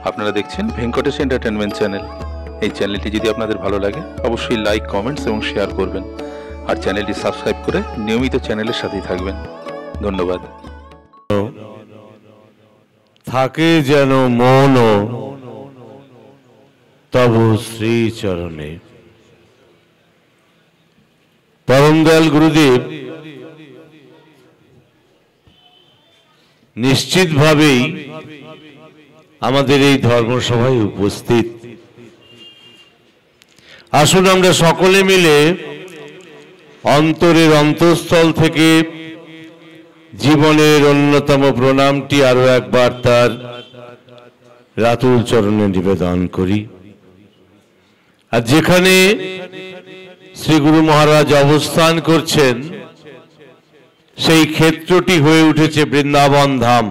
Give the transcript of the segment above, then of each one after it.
আপনারা দেখছেন Venkatesh entertainment channel. এই চ্যানেলটি যদি আপনাদের ভালো লাগে অবশ্যই লাইক, কমেন্টস এবং শেয়ার করবেন, আর চ্যানেলটি সাবস্ক্রাইব করে নিয়মিত চ্যানেলের সাথেই থাকবেন। ধন্যবাদ। থাকে যেন মন তব শ্রীচরণে। পরম দয়াল গুরুদেব নিশ্চিতভাবেই আমাদের এই ধর্মসভায় উপস্থিত। আসুন আমরা সকলে মিলে অন্তরের অন্তঃস্থল থেকে জীবনের অন্যতম প্রণামটি আরো একবার তার রাতুল চরণে নিবেদন করি। আর যেখানে শ্রী গুরু মহারাজ অবস্থান করছেন সেই ক্ষেত্রটি হয়ে উঠেছে বৃন্দাবন ধাম।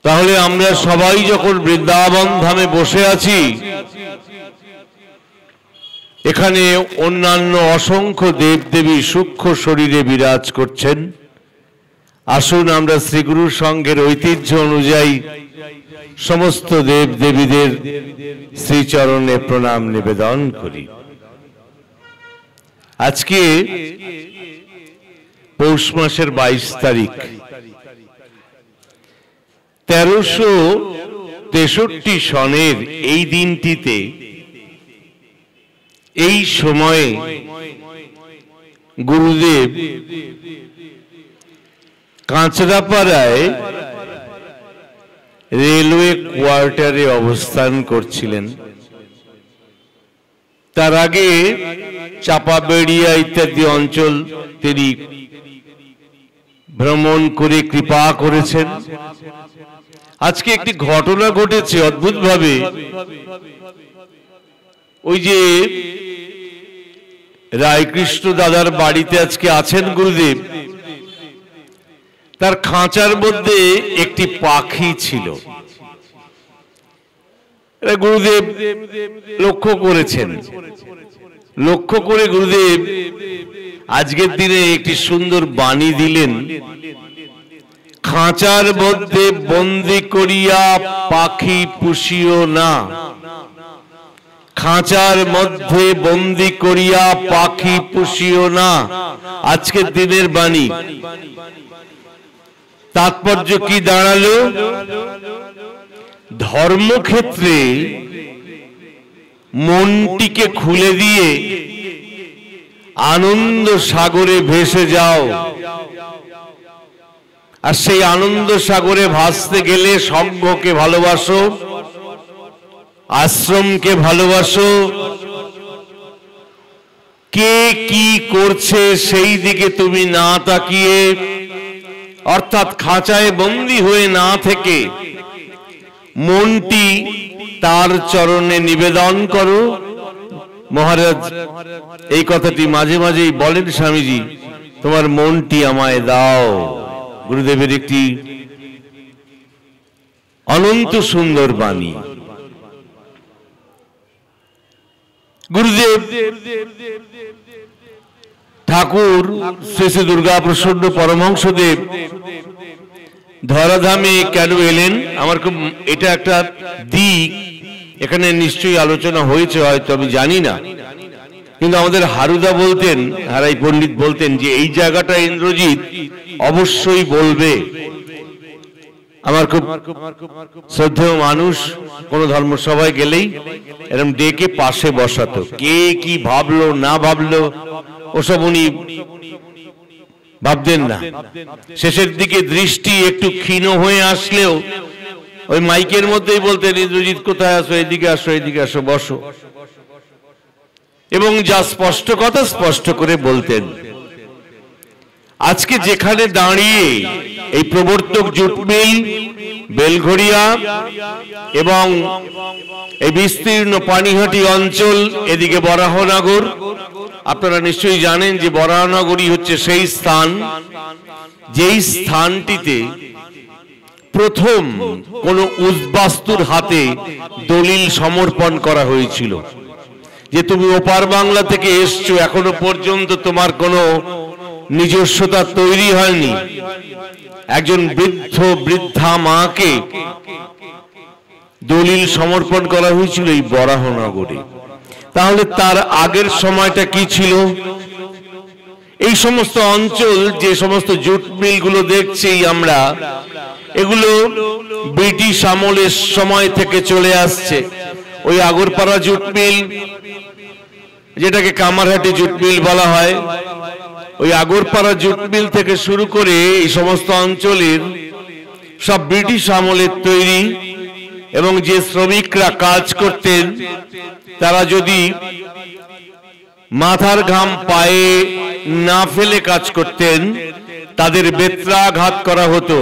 তাহলে আমরা সবাই যখন বৃন্দাবন ধামে বসে আছি, এখানে অন্যান্য অসংখ্য দেবদেবী সূক্ষ্ম শরীরে বিরাজ করছেন। আসুন আমরা শ্রীগুরুর সঙ্গের ঐতিহ্য অনুযায়ী সমস্ত দেবদেবীদের শ্রীচরণে প্রণাম নিবেদন করি। আজকে পৌষ মাসের 22 তারিখ, 1363 সনের এই দিনটিতে, এই সময়ে গুরুদেব কাঁচরাপাড়ায় রেলওয়ে কোয়ার্টারে অবস্থান করছিলেন। তার আগে চাপাবেড়িয়া ইত্যাদি অঞ্চল তিনি ভ্রমণ করে কৃপা করেছেন। আজকে একটি ঘটনা ঘটেছে অদ্ভুতভাবে। ওই যে রায়কৃষ্ণ দাদার বাড়িতে আজকে আছেন গুরুদেব, তার খাঁচার মধ্যে একটি পাখি ছিল। গুরুদেব লক্ষ্য করেছেন। লক্ষ্য করে গুরুদেব আজকের দিনে একটি সুন্দর বাণী দিলেন, খাঁচার মধ্যে বন্দি করিয়া পাখি পুষিও না। খাঁচার মধ্যে বন্দি করিয়া পাখি পুষিও না, আজকের দিনের বাণী। তাৎপর্য কি দাঁড়ালো? ধর্মক্ষেত্রে মনটিকে খুলে দিয়ে আনন্দ সাগরে ভেসে যাও। আর সেই আনন্দ সাগরে ভাসতে গেলে সঙ্ঘকে ভালোবাসো, আশ্রমকে ভালোবাসো, কে কি করছে সেই দিকে তুমি না তাকিয়ে, অর্থাৎ খাঁচায় বন্দী হয়ে না থেকে মনটি তার চরণে নিবেদন করো। মহারাজ এই কথাটি মাঝে মাঝেই বলেন, স্বামীজি তোমার মনটি আমায় দাও। গুরুদেবের একটি অনন্ত সুন্দর বাণী। গুরুদেব ঠাকুর শ্রী শ্রী দুর্গা প্রসন্ন পরমহংসদেব ধরাধামে কেন এলেন, আমার খুব এটা একটা দিক এখানে নিশ্চয়ই আলোচনা হয়েছে, হয়তো আমি জানি না, কিন্তু আমাদের হারুদা বলতেন, হারাই পণ্ডিত বলতেন যে এই জায়গাটা ইন্দ্রজিৎ অবশ্যই বলবে। আমার খুব শ্রদ্ধেয় মানুষ, কোন ধর্মসভায় গেলেই এরকম ডেকে পাশে বসাতো। কে কি ভাবলো না ভাবলো ওসব উনি ভাবতেন না। শেষের দিকে দৃষ্টি একটু ক্ষীণ হয়ে আসলেও ওই মাইকের মধ্যেই বলতেন, ইন্দ্রজিৎ কোথায় আসো, এদিকে আসো, এদিকে আসো, বসো। এবং যা স্পষ্ট কথা স্পষ্ট করে বলতেন। আজকে যেখানে দাঁড়িয়ে এই প্রবর্তক জুটমিল, বেলঘড়িয়া এবং এই বিস্তীর্ণ পানিহাটি অঞ্চল, এদিকে বরাহনগর, আপনারা নিশ্চয়ই জানেন যে বরাহনগরই হচ্ছে সেই স্থান যেই স্থানটিতে প্রথম কোন উদ্বাস্তুর হাতে দলিল সমর্পণ করা হয়েছিল যে তুমি ওপার বাংলা থেকে এসছো, এখনো পর্যন্ত তোমার কোনো নিজস্বতা তৈরি হয়নি, একজন বৃদ্ধ বৃদ্ধা মাকে দলিল সমর্পণ করা হয়েছিল এই বরাহনগরে। তাহলে তার আগের সময়টা কি ছিল? এই সমস্ত অঞ্চল, যে সমস্ত জুট মিলগুলো দেখছি আমরা, এগুলো ব্রিটিশ আমলের সময় থেকে চলে আসছে। ওই আগরপাড়া জুট মিল, যেটাকে কামারহাটি জুট মিল বলা হয়, ওই আগরপাড়া জুট মিল থেকে শুরু করে এই সমস্ত অঞ্চলের সব ব্রিটিশ আমলের তৈরি। এবং যে শ্রমিকরা কাজ করতেন তারা যদি মাথার ঘাম পায়ে না ফেলে কাজ করতেন, তাদের বেত্রাঘাত করা হতো।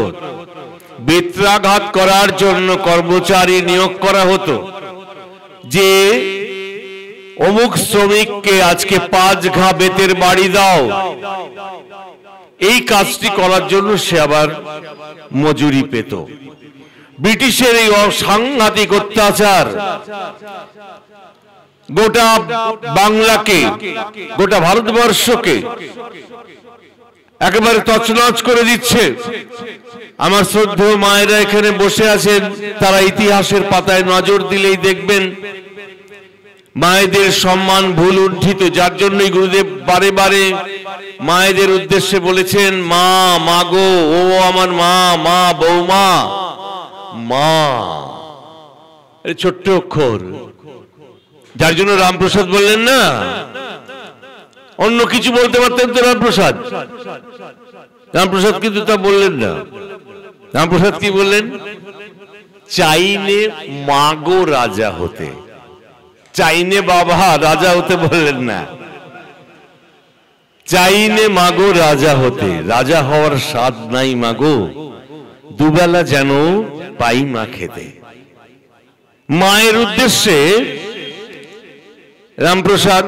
বেত্রাঘাত করার জন্য কর্মচারী নিয়োগ করা হতো যে অমুক শ্রমিককে আজকে 5 ঘা বেতের বাড়ি দাও। এই কাজটি করার জন্য সে আবার মজুরি পেত। ব্রিটিশের এই সাংঘাতিক অত্যাচার গোটা বাংলাকে, গোটা ভারতবর্ষকে একেবারে তছনছ করে দিচ্ছে। আমার শ্রদ্ধেয় মায়েরা এখানে বসে আছেন, তারা ইতিহাসের পাতায় নজর দিলেই দেখবেন মায়েদের সম্মান ভুল উদ্ধৃত, যার জন্যই গুরুদেব বারে বারে মায়েদের উদ্দেশ্যে বলেছেন, মা, মা গো, ও আমার মা, মা, বৌমা, মা। ছোট্ট অক্ষর, যার জন্য রামপ্রসাদ বললেন না। অন্য কিছু বলতে পারতেন তো রামপ্রসাদ, রামপ্রসাদ কিন্তু তা বললেন না। রামপ্রসাদ কি বললেন? চাইনে মাগো রাজা হতে, চাইনে বাবা রাজা হতে বললেন না, চাইনে মাগো রাজা হতে। রাজা হওয়ার স্বাদ নাই মাগো, দুবেলা যেন পাই মা খেতে। মায়ের উদ্দেশ্যে রামপ্রসাদ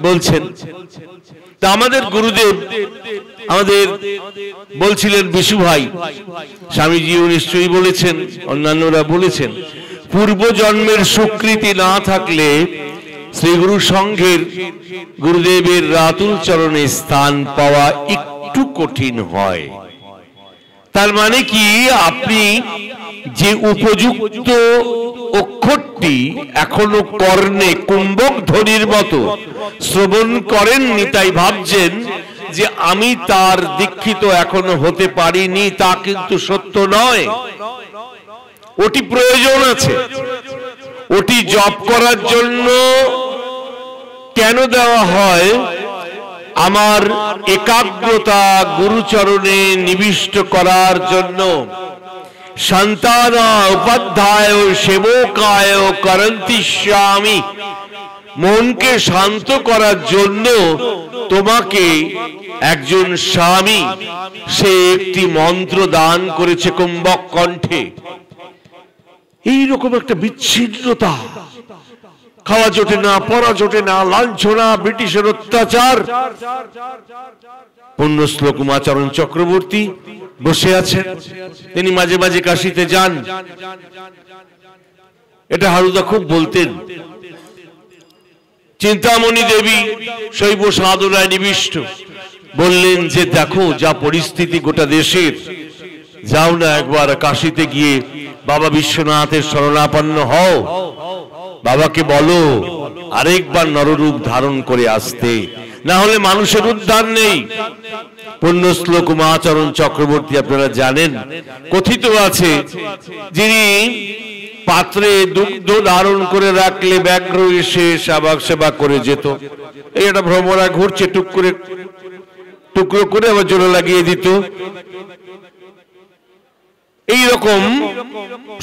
বলছেন। তা আমাদের গুরুদেব আমাদের বলছিলেন, বিশু ভাই, স্বামীজিও নিশ্চয়ই বলেছেন, অন্যান্যরা বলেছেন, পূর্ব জন্মের স্বীকৃতি না থাকলে শ্রী গুরু সংঘের গুরুদেবের রাতুল চরণে স্থান পাওয়া একটু কঠিন হয়। তার মানে কি, আপনি যে উপযুক্ত অক্ষরটি এখনো কর্ণে কুম্ভক ধ্বনির মতো শ্রবণ করেননি, তাই ভাবছেন যে আমি তার দীক্ষিত এখনো হতে পারিনি। তা কিন্তু সত্য নয়। ওটি প্রয়োজন আছে। ওটি জপ করার জন্য কেন দেওয়া হয়? আমার একাগ্রতা গুরুচরণে নিবিষ্ট করার জন্য। সন্তানা উপাধ্যায় সেবকায় করন্তি স্বামী, মনকে শান্ত করার জন্য তোমাকে একজন স্বামী সে একটি মন্ত্র দান করেছে কুম্ভক কণ্ঠে। এইরকম একটা বিচ্ছিন্নতা, খাওয়া জোটে না, পড়া জোটে না, লাঞ্ছনা, ব্রিটিশের অত্যাচার। পুণ্যশ্লোক উমাচরণ চক্রবর্তী বসে আছেন, তিনি মাঝে মাঝে কাশিতে যান। এটা হারুদা খুব বলতেন। চিন্তামণি দেবী শৈব সাধনায় নিবিষ্ট, বললেন যে দেখো যা পরিস্থিতি গোটা দেশের, যাও না একবার কাশিতে গিয়ে বাবা বিশ্বনাথের শরণাপন্ন হও, বাবাকে বলো আরেকবার নররূপ ধারণ করে আসতে, না হলে মানুষের উদ্ধার নেই। পুণ্যশ্লোক উমাচরণ চক্রবর্তী আপনারা জানেন, কথিত আছে যিনি পাত্রে দুগ্ধ ধারণ করে রাখলে ব্যাঘ্র এসে সেবা করে যেত। এই একটা ভ্রমরা ঘুরছে, টুকরো করে আবার জোড়া লাগিয়ে দিত। এইরকম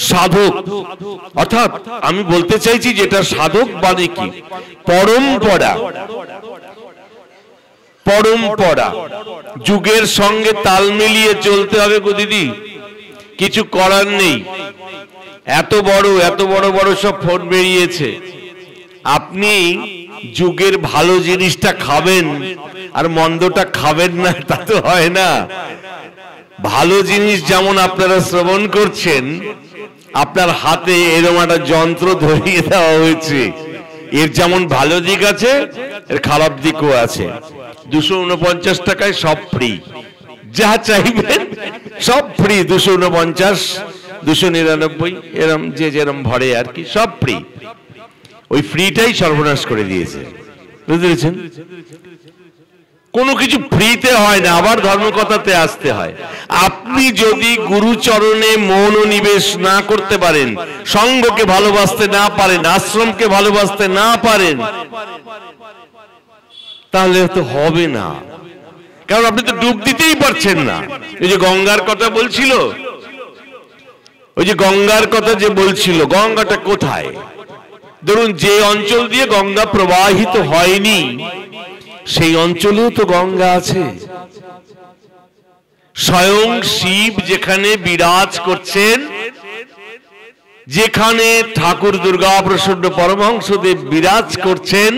সাধক, অর্থাৎ আমি বলতে চাইছি যেটা সাধক মানে কি, পরম্পরা। পরম্পরা যুগের সঙ্গে তাল মিলিয়ে চলতে হবে গো দিদি, কিছু করার নেই। এত বড় বড় সব ফোন বেরিয়েছে, আপনি যুগের ভালো জিনিসটা খাবেন আর মন্দটা খাবেন না, তা তো হয় না। ভালো জিনিস যেমন আপনারা শ্রবণ করছেন, আপনার হাতে এরকম একটা যন্ত্র ধরিয়ে দেওয়া হয়েছে, এর যেমন ভালো দিক আছে এর খারাপ দিকও আছে। 249 টাকায় সব ফ্রি, যা চাইবেন সব ফ্রি, 249, 299 এরম যে যেরম ভরে আর কি, সব ফ্রি। ওই ফ্রিটাই সর্বনাশ করে দিয়েছে, বুঝতে পেরেছেন? কোনো কিছু ফ্রিতে হয় না, আবার ধর্মকথাতে আসতে হয়। আপনি যদি গুরুচরণে মনোনিবেশ না করতে পারেন, সঙ্ঘকে ভালোবাসতে না পারেন, আশ্রমকে ভালোবাসতে না পারেন, তাহলে তো হবে না। কারণ আপনি তো ডুব দিতেই পারছেন না। এই যে গঙ্গার কথা বলছিল, ওই যে গঙ্গার কথা যে বলছিল, গঙ্গাটা কোথায়? ধরুন যে অঞ্চল দিয়ে গঙ্গা প্রবাহিত হয়নি সেই অঞ্চলেও তো গঙ্গা আছে। স্বয়ং শিব যেখানে বিরাজ করছেন, যেখানে ঠাকুর দুর্গা প্রসন্ন পরমহংসদেব বিরাজ করছেন,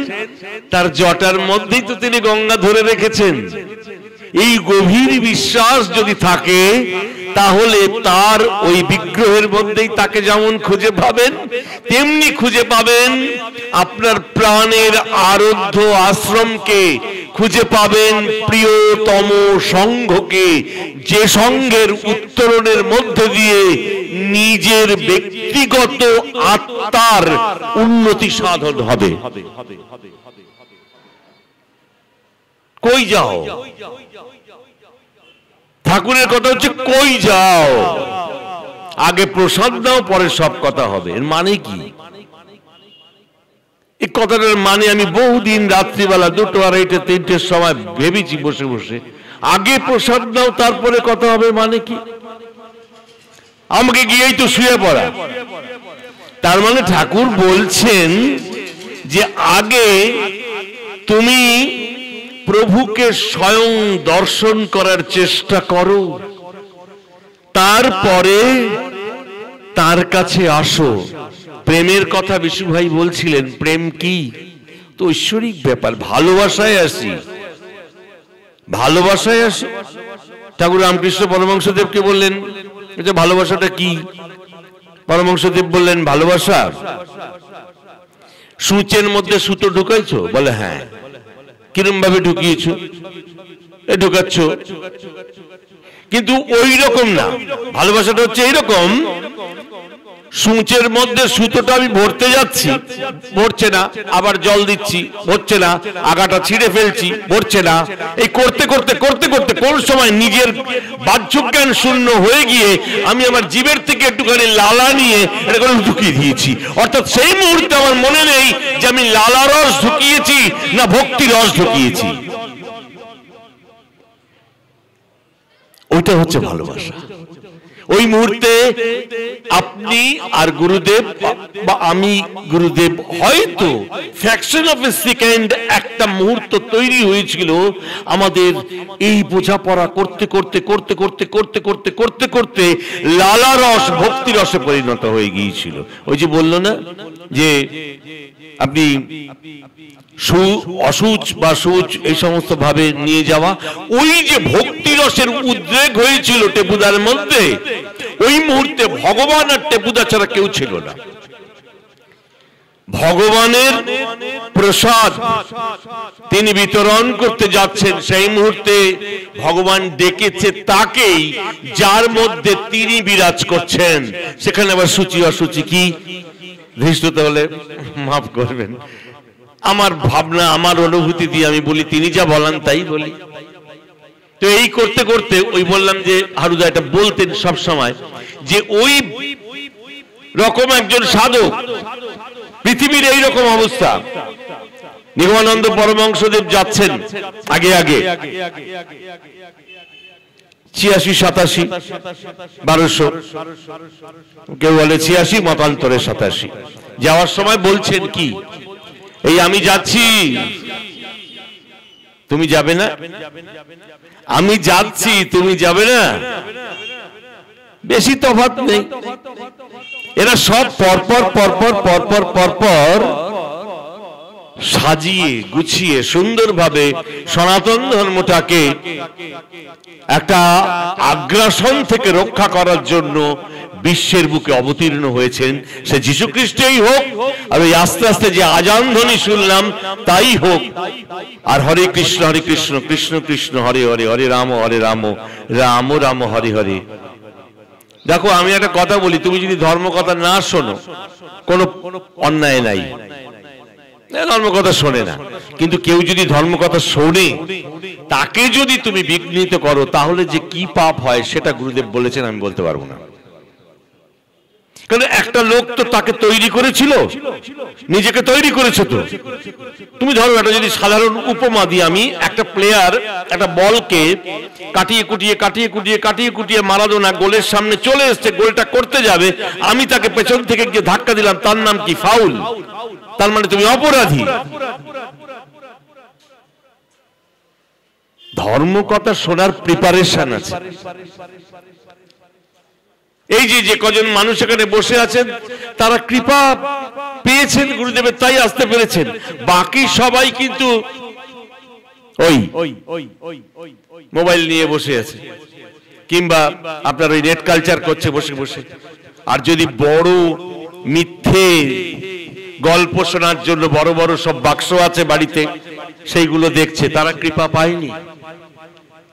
তার জটার মধ্যেই তো তিনি গঙ্গা ধরে রেখেছেন। এই গভীর বিশ্বাস যদি থাকে, তাহলে তার ওই বিগ্রহের মধ্যেই তাকে যেমন খুঁজে পাবেন, তেমনি খুঁজে পাবেন আপনার প্রাণের আরাধ্য আশ্রমকে, খুঁজে পাবেন প্রিয়তম সংঘকে, যে সংঘের উত্তরণের মধ্যে দিয়ে নিজের ব্যক্তিগত আত্মার উন্নতি সাধন হবে। কই যাও? ঠাকুরের কথা হচ্ছে কই যাও, আগে প্রসাদ দাও, পরে সব কথা হবে। এর মানে কি? এই কথাটার মানে আমি বহুদিন রাত্রিবেলা 2টো, 2:30, 3টের সময় ভেবেছি বসে বসে, আগে প্রসাদ দাও তারপরে কথা হবে মানে কি? আমাকে গিয়েই তো শুয়ে পড়া। তার মানে ঠাকুর বলছেন যে আগে তুমি প্রভুকে স্বয়ং দর্শন করার চেষ্টা করো, তারপরে তার কাছে আসো। প্রেমের কথা বিশু ভাই বলছিলেন, প্রেম কি? তো ঐশ্বরিক ব্যাপার, ভালোবাসায় আসি, ভালোবাসায় আসি। ঠাকুর রামকৃষ্ণ পরমহংসদেবকে বললেন যে ভালোবাসাটা কি? পরমহংসদেব বললেন, ভালোবাসা সূচের মধ্যে সুতো ঢুকাইছো? বলে হ্যাঁ। কিরম ভাবে ঢুকিয়েছো? ঢুকাচ্ছ, কিন্তু ওই রকম না। ভালোবাসাটা হচ্ছে এইরকম, সূচের মধ্যে সুতোটা আমি ভরতে যাচ্ছি, ভরছে না, আবার জল দিচ্ছি, ভরছে না, আগাটা ছিঁড়ে ফেলছি, ভরছে না। এই করতে করতে করতে করতে কোন সময় নিজের বাহ্যজ্ঞান শূন্য হয়ে গিয়ে আমি আমার জীবের থেকে একটুখানি লালা নিয়ে এটা করে ঢুকিয়ে দিয়েছি। অর্থাৎ সেই মুহূর্তে আমার মনে নেই যে আমি লালা রস ঢুকিয়েছি না ভক্তি রস ঢুকিয়েছি। ওইটা হচ্ছে ভালোবাসা। ওই মুহূর্তে আপনি আর গুরুদেব বা আমি গুরুদেব হয়তো ফ্র্যাকশন অফ এ সেকেন্ড একটা মুহূর্ত তৈরি হয়েছিল আমাদের এই বোঝাপড়া করতে করতে করতে করতে করতে করতে করতে করতে লালা রস ভক্তি রসে পরিণত হয়ে গিয়েছিল। ওই যে বললো না যে আপনি অসুচ বা সুচ এই সমস্ত ভাবে নিয়ে যাওয়া, ওই যে ভক্তি রসের উদ্রেক হয়েছিল টেপুদার মধ্যে, ওই মুহূর্তে ভগবান আর টেপুদা ছাড়া কেউ ছিল না। ভগবানের প্রসাদ তিনি বিতরণ করতে যাচ্ছেন, সেই মুহূর্তে ভগবান ডেকেছে তাকেই যার মধ্যে তিনি বিরাজ করছেন। সেখানে আবার সূচি অসুচি কি ধৃষ্টতা হলে মাফ করবেন, আমার ভাবনা আমার অনুভূতি দিয়ে আমি বলি, তিনি যা বলেন তাই বলি। তো এই করতে করতে ওই বললাম যে হারুদা এটা বলতেন সব সময় যে ওই রকম একজন সাধক, পৃথিবীর এই রকম অবস্থা, নিগমানন্দ পরমহংসদেব যাচ্ছেন আগে আগে 86, 87, 1200, কেউ বলে 86, মতান্তরে 87। যাওয়ার সময় বলছেন কি, এই আমি যাচ্ছি, তুমি যাবে না? আমি যাচ্ছি, তুমি যাবে না? বেশি তফাৎ নেই। এরা সব পরপর পরপর পরপর পরপর সাজিয়ে গুছিয়ে সুন্দরভাবে সনাতন ধর্মটাকে একটা আগ্রাসন থেকে রক্ষা করার জন্য বিশ্বের বুকে অবতীর্ণ হয়েছেন, সে যীশু খ্রিস্টই হোক, আর ওই আস্তে আস্তে যে আজান ধ্বনি শুনলাম তাই হোক, আর হরে কৃষ্ণ কৃষ্ণ কৃষ্ণ হরে হরে, হরে রাম রাম রাম হরে হরে। দেখো আমি একটা কথা বলি, তুমি যদি ধর্মকথা না শোনো কোনো অন্যায় নাই, ধর্মকথা শোনে না, কিন্তু কেউ যদি ধর্মকথা শোনে তাকে যদি তুমি বিঘ্নিত করো তাহলে যে কি পাপ হয় সেটা গুরুদেব বলেছেন, আমি বলতে পারবো না। কারণ একটা লোক তো তাকে তৈরি করেছিল, নিজেকে তৈরি করেছে। তো তুমি ধরো একটা যদি সাধারণ উপমা দিই, আমি একটা প্লেয়ার একটা বলকে কাটিয়ে কুটিয়ে মারাদোনা গোলের সামনে চলে এসছে, গোলটা করতে যাবে, আমি তাকে পেছন থেকে গিয়ে ধাক্কা দিলাম, তার নাম কি? ফাউল। তার মানে তুমি অপরাধী। ধর্মকথা শোনার প্রিপারেশন আছে। এই যে কজন মানুষ এখানে বসে আছেন তারা কৃপা পেয়েছেন গুরুদেবের, তাই আসতে পেরেছেন। বাকি সবাই কিন্তু ওই মোবাইল নিয়ে বসে আছে, কিংবা আপনার ওই নেট কালচার করছে বসে বসে। আর যদি বড় মিথ্যে গল্প শোনার জন্য বড় বড় সব বাক্স আছে বাড়িতে, সেইগুলো দেখছে, তারা কৃপা পায়নি।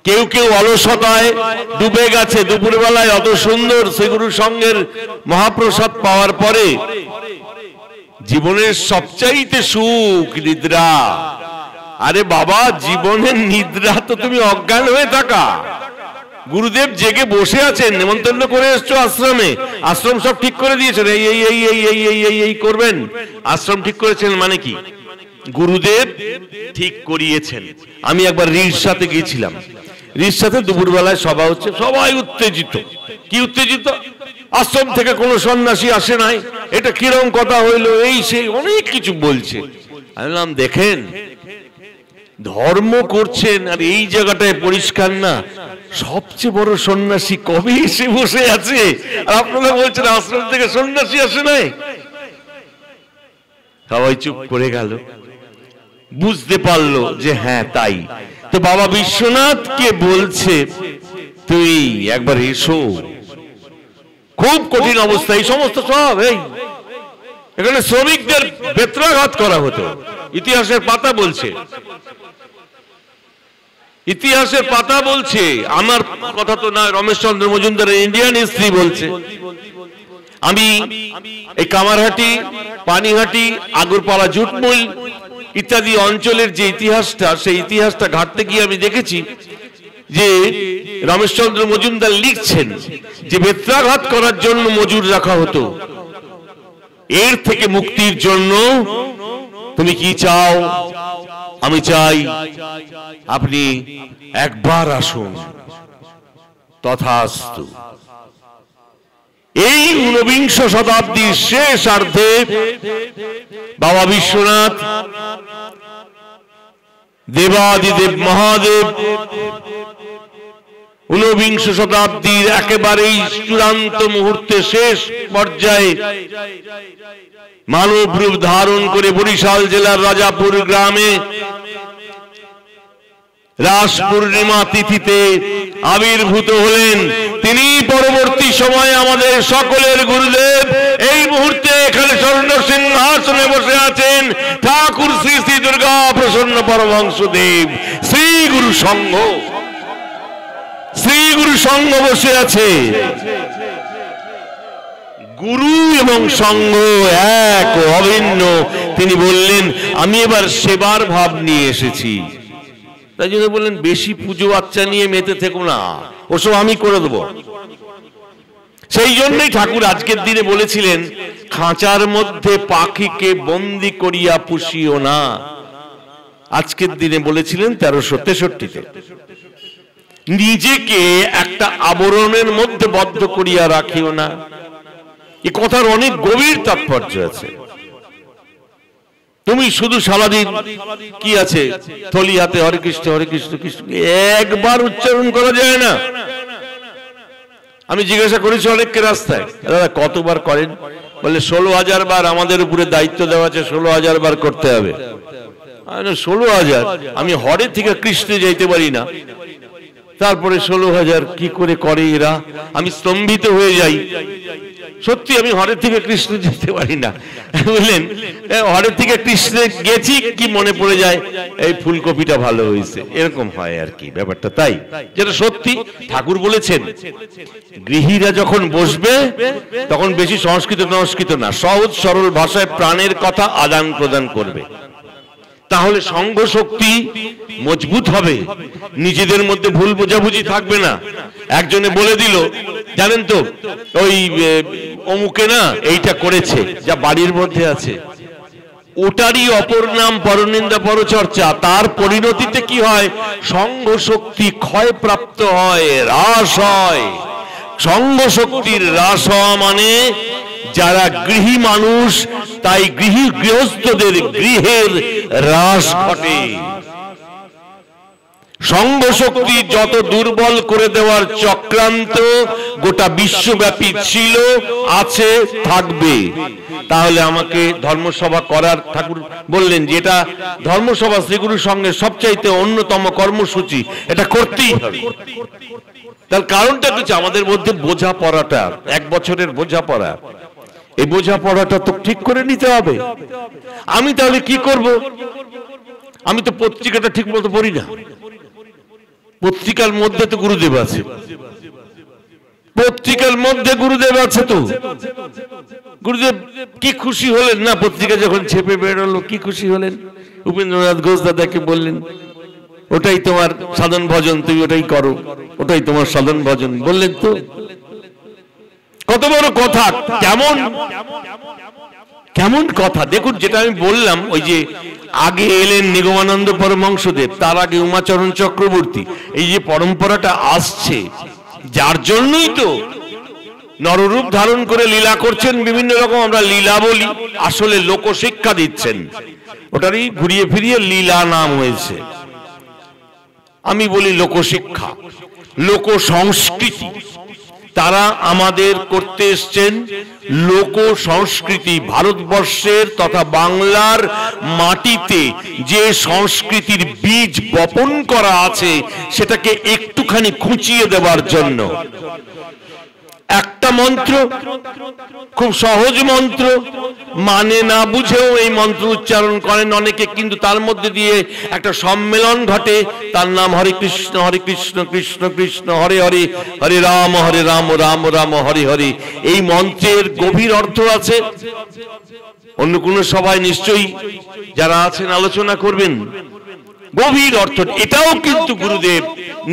কেউ অলসতায় ডুবে গেছে, দুপুরবেলায় অত সুন্দর শ্রীগুরু সঙ্গের মহাপ্রসাদ পাওয়ার পরে জীবনের সবচাইতে সুখ নিদ্রা। আরে বাবা, জীবনের নিদ্রা তো তুমি অজ্ঞান হয়ে থাকা। গুরুদেব জেগে বসে আছেন, নেমন্তন্ন করে এসছো আশ্রমে, আশ্রম সব ঠিক করে দিয়েছেন, এই করবেন। আশ্রম ঠিক করেছেন মানে কি? গুরুদেব ঠিক করিয়েছেন। আমি একবার রিরসাতে গিয়েছিলাম, রিরসাতে দুপুরবেলায় সভা হচ্ছে, সবাই উত্তেজিত। কি উত্তেজিত? আশ্রম থেকে কোনো সন্ন্যাসী আসে নাই, এটা কিরকম কথা হইলো, এই সেই অনেক কিছু বলছে। আমি বললাম, দেখেন ধর্ম করছেন আর এই জায়গাটায় পরিষ্কার না, সবচেয়ে বড় সন্ন্যাসী কবে এসে বসে আছে, আর আপনারা বলছেন আশ্রম থেকে সন্ন্যাসী আসে নাই। সবাই চুপ করে গেল, বুঝতে পারলো যে হ্যাঁ তাই। তো বাবা বিশ্বনাথকে বলছে, তুই একবার এসো। খুব কঠিন অবস্থা, এই সমস্ত সব এখানে শ্রমিকদের বেত্রাঘাত করা হতো। ইতিহাসের পাতা বলছে, ইতিহাসের পাতা বলছে, আমার কথা তো না, রমেশচন্দ্র মজুমদারের ইন্ডিয়ান হিস্ট্রি বলছে। আমি এই কামারহাটি, পানিহাটি, আগরপাড়া, জুটমুল ইত্যাদি অঞ্চলের যে ইতিহাসটা, সেই ইতিহাসটা ঘাটতে গিয়ে আমি দেখেছি যে রমেশচন্দ্র মজুমদার লিখছেন যে বেত্রাঘাত করার জন্য মজুর রাখা হতো। এর থেকে মুক্তির জন্য তুমি কি চাও? আমি চাই আপনি একবার আসুন। তথাস্তু। এই ঊনবিংশ শতাব্দীর শেষার্ধে বাবা বিশ্বনাথ দেবাদিদেব মহাদেব ঊনবিংশ শতাব্দীর একেবারেই চূড়ান্ত মুহূর্তে শেষ পর্যায়ে মানব রূপ ধারণ করে বরিশাল জেলার রাজাপুর গ্রামে রাস পূর্ণিমা তিথিতে আবির্ভূত হলেন। তিনি পরবর্তী সময়ে আমাদের সকলের গুরুদেব। এই মুহূর্তে এখানে স্বর্ণ সিংহাসনে বসে আছেন ঠাকুর শ্রী শ্রী দুর্গা প্রসন্ন পরমহংসদেব। শ্রী গুরু সংঘ বসে আছে। গুরু এবং সংঘ এক অভিন্ন। তিনি বললেন, আমি এবার সেবার ভাব নিয়ে এসেছি। তাই জন্য বললেন, বেশি পুজো বাচ্চা নিয়ে মেতে থেকো না, ওসব আমি করে দেবো। সেই জন্যই ঠাকুর আজকের দিনে বলেছিলেন, খাঁচার মধ্যে পাখিকে বন্দি করিয়া পুষিও না। আজকের দিনে বলেছিলেন 1363-তে। নিজেকে একটা আবরণের মধ্যে বদ্ধ করিয়া রাখিও না। এ কথার অনেক গভীর তাৎপর্য আছে। তুমি শুধু সারাদিন কি আছে থলি হাতে হরে কৃষ্ণ কৃষ্ণ একবার উচ্চারণ করা যায় না। আমি জিজ্ঞাসা করেছি অনেককে রাস্তায়, দাদা কতবার করেন? বলে 16,000 বার। আমাদের উপরে দায়িত্ব দেওয়া আছে 16,000 বার করতে হবে। 16,000, আমি হরে থেকে কৃষ্ণে যাইতে পারি না, তারপরে 16,000 কি করে করে এরা, আমি স্তম্ভিত হয়ে যাই। সত্যি আমি হরে থেকে কৃষ্ণ যেতে পারি না। বললেন হরে থেকে কৃষ্ণে গেছি কি মনে পড়ে যায় এই ফুলকপিটা ভালো হয়েছে, এরকম হয় আর কি ব্যাপারটা। তাই যেটা সত্যি ঠাকুর বলেছেন, গৃহীরা যখন বসবে তখন বেশি সংস্কৃত না, সহজ সরল ভাষায় প্রাণের কথা আদান প্রদান করবে, তাহলে সংঘ শক্তি মজবুত হবে, নিজেদের মধ্যে ভুল বোঝাবুঝি থাকবে না। একজনে বলে দিল, জানেন তো ওই অমুকে না এইটা করেছে, যা বাড়ির মধ্যে আছে, ওটারই অপর নাম পরনিন্দা পরচর্চা। তার পরিণতিতে কি হয়, সংঘ শক্তি ক্ষয়প্রাপ্ত হয়, হ্রাস হয়। সংঘ শক্তির হ্রাস হওয়া মানে যারা গৃহী মানুষ, তাই গৃহস্থদের গৃহের হ্রাস ঘটে। সংঘ শক্তি যত দুর্বল করে দেওয়ার চক্রান্ত গোটা বিশ্বব্যাপী ছিল, আছে, থাকবে। তাহলে আমাকে ধর্মসভা করার, ঠাকুর বললেন যে এটা ধর্মসভা শ্রীগুরুর সঙ্গে সবচাইতে অন্যতম কর্মসূচি, এটা করতেই হবে। তার কারণটা হচ্ছে আমাদের মধ্যে বোঝাপড়াটা, 1 বছরের বোঝাপড়া, এই বোঝাপড়াটা তো ঠিক করে নিতে হবে। আমি তাহলে কি করব, আমি তো পত্রিকাটা ঠিক মতো পড়ি না, পত্রিকার মধ্যে তো গুরুদেব আছে, পত্রিকার মধ্যে গুরুদেব আছে, তো গুরুদেব কি খুশি হলেন না, পত্রিকা যখন ছেপে বেরোলো কি খুশি হলেন, উপেন্দ্রনাথ ঘোষ দাদাকে বললেন ওটাই তোমার সাধন ভজন, তুমি ওটাই করো, ওটাই তোমার সাধন ভজন, বললেন তো। কত বড় কথা, কেমন কথা দেখুন। যেটা আমি বললাম, ওই যে আগে এলেন নিগমানন্দ পরমহংসদেব, তার আগে উমাচরণ চক্রবর্তী, এই যে পরম্পরাটা আসছে, যার জন্যই তো নররূপ ধারণ করে লীলা করছেন বিভিন্ন রকম, আমরা লীলা বলি, আসলে লোকশিক্ষা দিচ্ছেন, ওটারই ঘুরিয়ে ফিরিয়ে লীলা নাম হয়েছে। আমি বলি লোকশিক্ষা, লোক সংস্কৃতি। তারা আমাদের করতে এসছেন লোক সংস্কৃতি। ভারতবর্ষের তথা বাংলার মাটিতে যে সংস্কৃতির বীজ বপন করা আছে, সেটাকে একটুখানি খুঁচিয়ে দেওয়ার জন্য একটা মন্ত্র, খুব সহজ মন্ত্র, মানে না বুঝেও এই মন্ত্র উচ্চারণ করেন অনেকে, কিন্তু তার মধ্যে দিয়ে একটা সম্মেলন ঘটে, তার নাম হরে কৃষ্ণ কৃষ্ণ কৃষ্ণ হরে হরে, হরে রাম রাম রাম হরে হরে। এই মন্ত্রের গভীর অর্থ আছে, অন্য কোন সবাই নিশ্চয়ই যারা আছেন আলোচনা করবেন, গভীর অর্থ। এটাও কিন্তু গুরুদেব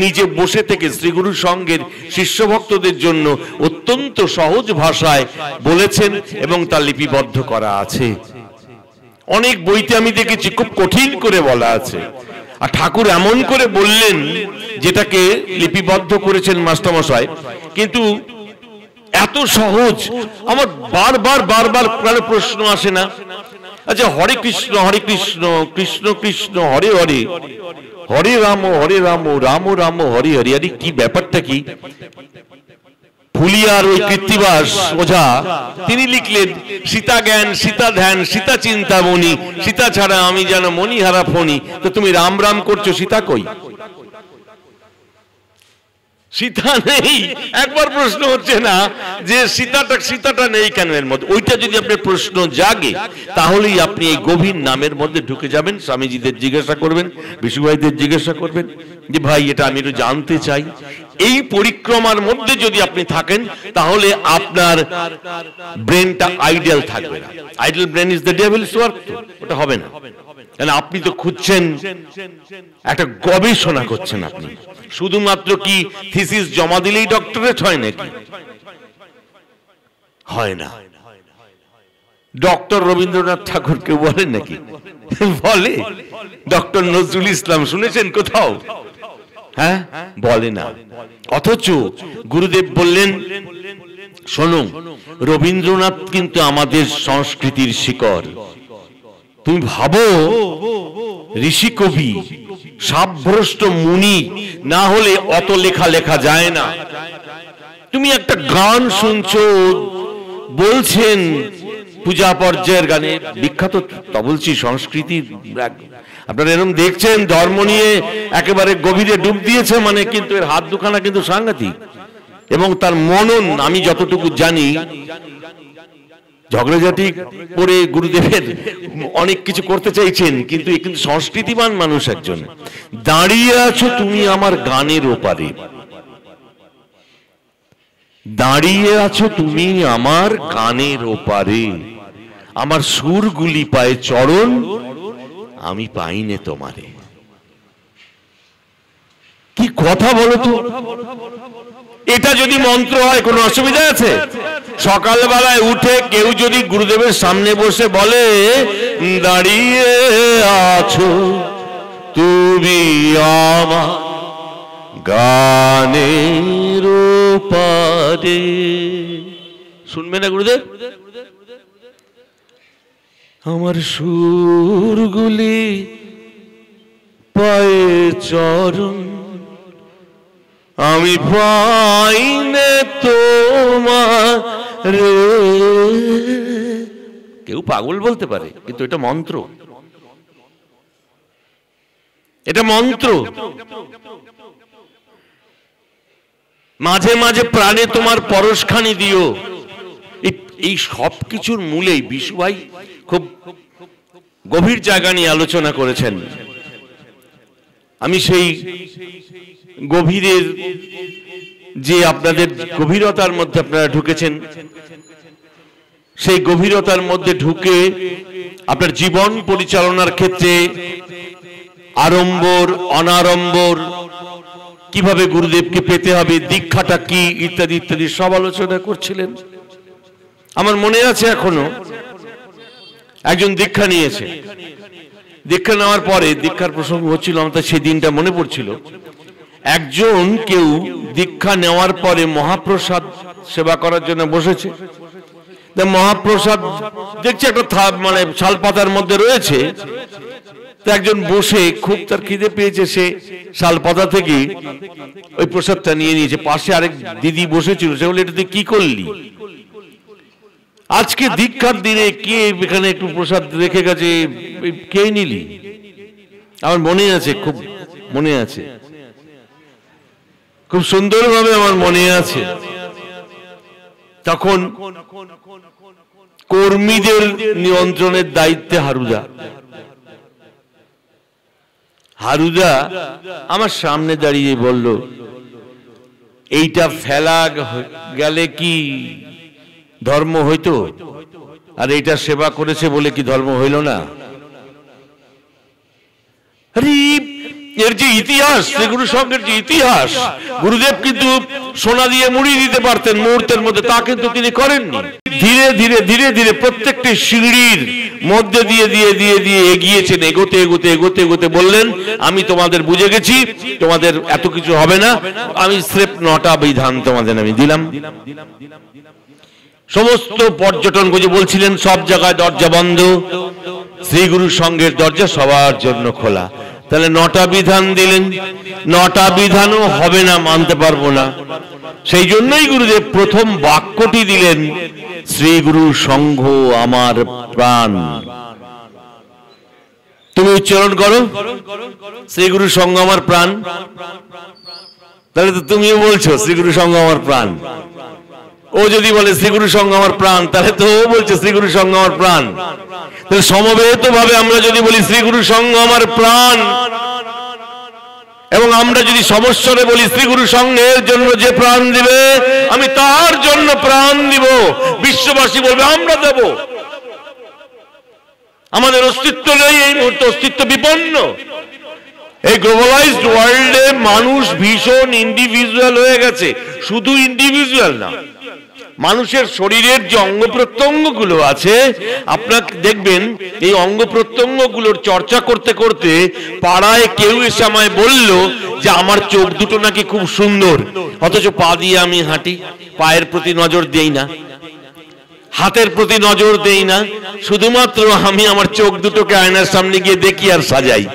নিজে বসে থেকে শ্রীগুরু সঙ্গের শিষ্য ভক্তদের জন্য অত্যন্ত সহজ ভাষায় বলেছেন এবং তা লিপিবদ্ধ করা আছে। অনেক বইতে আমি দেখেছি খুব কঠিন করে বলা আছে, আর ঠাকুর এমন করে বললেন যেটাকে লিপিবদ্ধ করেছেন মাস্টারমশাই, কিন্তু এত সহজ। আমার বারবার প্রশ্ন আসে না, আচ্ছা হরে কৃষ্ণ কৃষ্ণ কৃষ্ণ হরে হরে, হরে রাম রাম রাম হরে হরে, আরে কি ব্যাপারটা কি? ফুলিয়ার ওই কৃত্তিবাস ওঝা তিনি লিখলেন, সীতা জ্ঞান সীতা ধ্যান সীতা চিন্তামণি, সীতা ছাড়া আমি যেন মণিহারা ফণি। তো তুমি রাম রাম করছো, সীতা কই? সীতা নেই। একবার প্রশ্ন হচ্ছে না যে সীতাটা নেই কেন এর মধ্যে? ওইটা যদি আপনার প্রশ্ন জাগে, তাহলেই আপনি এই গভীর নামের মধ্যে ঢুকে যাবেন। স্বামীজিদের জিজ্ঞাসা করবেন, বিশুভাইদের জিজ্ঞাসা করবেন যে ভাই এটা আমি একটু জানতে চাই। এই পরিক্রমার মধ্যে যদি আপনি থাকেন, তাহলে আপনার ব্রেনটা আইডিয়াল থাকবে না। Ideal brain is the Devil's work, ওটা হবে না। আপনি তো খুঁজছেন, একটা গবেষণা করছেন। আপনি শুধুমাত্র কি থিসিস জমা দিলেই ডক্টরেট হয় নাকি? হয় না। ডক্টর রবীন্দ্রনাথ ঠাকুর কেউ বলেন নাকি? বলে। ডক্টর নজরুল ইসলাম শুনেছেন কোথাও? হ্যাঁ, বলে না। অথচ গুরুদেব বললেন, শোনো, রবীন্দ্রনাথ কিন্তু আমাদের সংস্কৃতির শিকড়। তুমি ভাবো, ঋষি কবি সাবভ্রষ্ট মুনি না হলে অত লেখা যায় না। তুমি একটা গান শুনছো, বলছেন পূজা পর্যায়ের গানে, বিখ্যাত তা বলছি সংস্কৃতির আপনারা এরকম দেখছেন ধর্ম নিয়ে একেবারে গভীরে ডুব দিয়েছে মানে, কিন্তু এর হাত দুখানা কিন্তু সাংঘাতিক। এবং তার মনন আমি যতটুকু জানি, ঝগড়াঝাটি করে গুরুদেবের অনেক কিছু করতে চাইছেন, কিন্তু এ কিন্তু সংস্কৃতিবান মানুষ একজন। দাঁড়িয়ে আছো তুমি আমার গানের ওপারে, দাঁড়িয়ে আছো তুমি আমার গানের ওপারে, আমার সুরগুলি পায়ে চরণ, আমি পাইনে তোমারে। কি কথা বলো তো, এটা যদি মন্ত্র হয় কোনো অসুবিধা আছে? সকালবেলায় উঠে কেউ যদি গুরুদেবের সামনে বসে বলে দাঁড়িয়ে আছো তুমি আমার গানের ওপারে, শুনবে না গুরুদেব? আমার সুরগুলি পায়ে চরণ, আমি পাইনে তোমার। কেউ পাগল বলতে পারে, কিন্তু এটা মন্ত্র, এটা মন্ত্র। মাঝে মাঝে প্রাণে তোমার পরশখানি দিও। এই সব কিছুর মূলেই বিশুভাই খুব গভীর জায়গা নিয়ে আলোচনা করেছেন। আমি সেই গভীরের যে আপনাদের গভীরতার মধ্যে আপনারা ঢুকেছেন, সেই গভীরতার মধ্যে ঢুকে আপনার জীবন পরিচালনার ক্ষেত্রে আড়ম্বর অনাড়ম্বর, কিভাবে গুরুদেবকে পেতে হবে, দীক্ষাটা কি, ইত্যাদি ইত্যাদি সব আলোচনা করছিলেন। আমার মনে আছে এখনো একজন দীক্ষা নিয়েছে, দীক্ষা নেওয়ার পরে দীক্ষার প্রসঙ্গ হচ্ছিল, আমার সেই দিনটা মনে পড়ছিল। একজন কেউ দীক্ষা নেওয়ার পরে মহাপ্রসাদ সেবা করার জন্য বসেছে। মহাপ্রসাদ দেখছি একটা মানে শালপাতার মধ্যে রয়েছে, একজন বসে খুব তার খিদে পেয়েছে, সে শালপাতা থেকে ওই প্রসাদটা নিয়ে নিয়েছে। পাশে আরেক দিদি বসেছিল, সে বলে এটা তুই কি করলি? আজকে দীক্ষার দিনে কে এখানে একটু প্রসাদ রেখে গেছে, কে নিলি? আমার মনে আছে, খুব মনে আছে, খুব সুন্দরভাবে আমার মনে আছে। তখন কর্মীদের নিয়ন্ত্রণের দায়িত্বে হারুদা আমার সামনে দাঁড়িয়ে বলল, এইটা ফেলা গেলে কি ধর্ম হইতো? আর এইটা সেবা করেছে বলে কি ধর্ম হইল না? এর যে ইতিহাস, শ্রীগুরু সঙ্গের যে ইতিহাস, গুরুদেব কিন্তু সোনা দিয়ে মুড়ি দিতে পারতেন মুহূর্তের মধ্যে, তা কিন্তু তিনি করেননি। ধীরে ধীরে ধীরে ধীরে প্রত্যেকটি সিঁড়ির মধ্যে দিয়ে দিয়ে দিয়ে দিয়ে এগিয়েছেন, এগোতে এগোতে এগোতে এগোতে বললেন, আমি তোমাদের বুঝে গেছি, তোমাদের এত কিছু হবে না, আমি স্রেফ 9টা বিধান তোমাদের আমি দিলাম। সমস্ত পর্যটন যে বলছিলেন সব জায়গায় দরজা বন্ধ, শ্রীগুরু সঙ্গের দরজা সবার জন্য খোলা। তাহলে 9টা বিধান দিলেন, 9টা বিধানও হবে না, মানতে পারবো না। সেই জন্যই গুরুদেব প্রথম বাক্যটি দিলেন, শ্রীগুরু সঙ্ঘ আমার প্রাণ। তুমি উচ্চারণ করো, শ্রীগুরু সঙ্ঘ আমার প্রাণ। তাহলে তো তুমিও বলছো শ্রীগুরু সঙ্ঘ আমার প্রাণ। ও যদি বলে শ্রীগুরু সঙ্ঘ আমার প্রাণ, তাহলে তো ও বলছে শ্রীগুরু সঙ্ঘ আমার প্রাণ। তাহলে সমবেত ভাবে আমরা যদি বলি শ্রীগুরু সঙ্ঘ আমার প্রাণ, এবং আমরা যদি সমস্বরে বলি শ্রীগুরু সঙ্ঘের জন্য যে প্রাণ দিবে আমি তার জন্য প্রাণ দিব, বিশ্ববাসী বলবে আমরা দেব। আমাদের অস্তিত্ব নেই এই মুহূর্তে, অস্তিত্ব বিপন্ন। এই গ্লোবালাইজড ওয়ার্ল্ডে মানুষ ভীষণ ইন্ডিভিজুয়াল হয়ে গেছে। শুধু ইন্ডিভিজুয়াল না, মানুষের শরীরের যে অঙ্গ প্রত্যঙ্গ গুলো আছে, আপনারা দেখবেন এই অঙ্গ প্রত্যঙ্গ গুলোর চর্চা করতে করতে পাড়ায় কেউ এসে আমায় বলল যে আমার চোখ দুটো নাকি খুব সুন্দর, অথচ পা দিয়ে আমি হাঁটি, পায়ের প্রতি নজর দেই না, হাতের প্রতি নজর দেই না, শুধুমাত্র আমি আমার চোখ দুটোকে আয়নার সামনে গিয়ে দেখি আর সাজাই।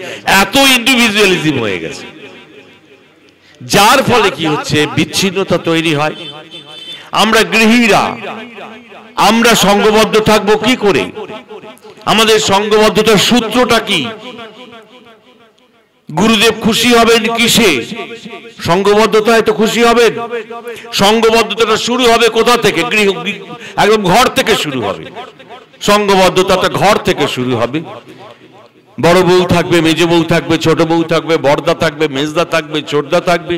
এত ইন্ডিভিজুয়ালিজম হয়ে গেছে, যার ফলে কি হচ্ছে, বিচ্ছিন্নতা তৈরি হয়। আমরা গৃহীরা, আমরা সংঘবদ্ধ থাকবো কি করে? আমাদের সংঘবদ্ধতার সূত্রটা কি? গুরুদেব খুশি হবেন কিসে? সঙ্গবদ্ধতায় তো খুশি হবেন। সঙ্গবদ্ধতাটা শুরু হবে কোথা থেকে? একদম ঘর থেকে শুরু হবে। সঙ্গবদ্ধতাটা ঘর থেকে শুরু হবে। বড় বউ থাকবে, মেজ বউ থাকবে, ছোট বউ থাকবে, বড়দা থাকবে, মেজদা থাকবে, ছোটদা থাকবে।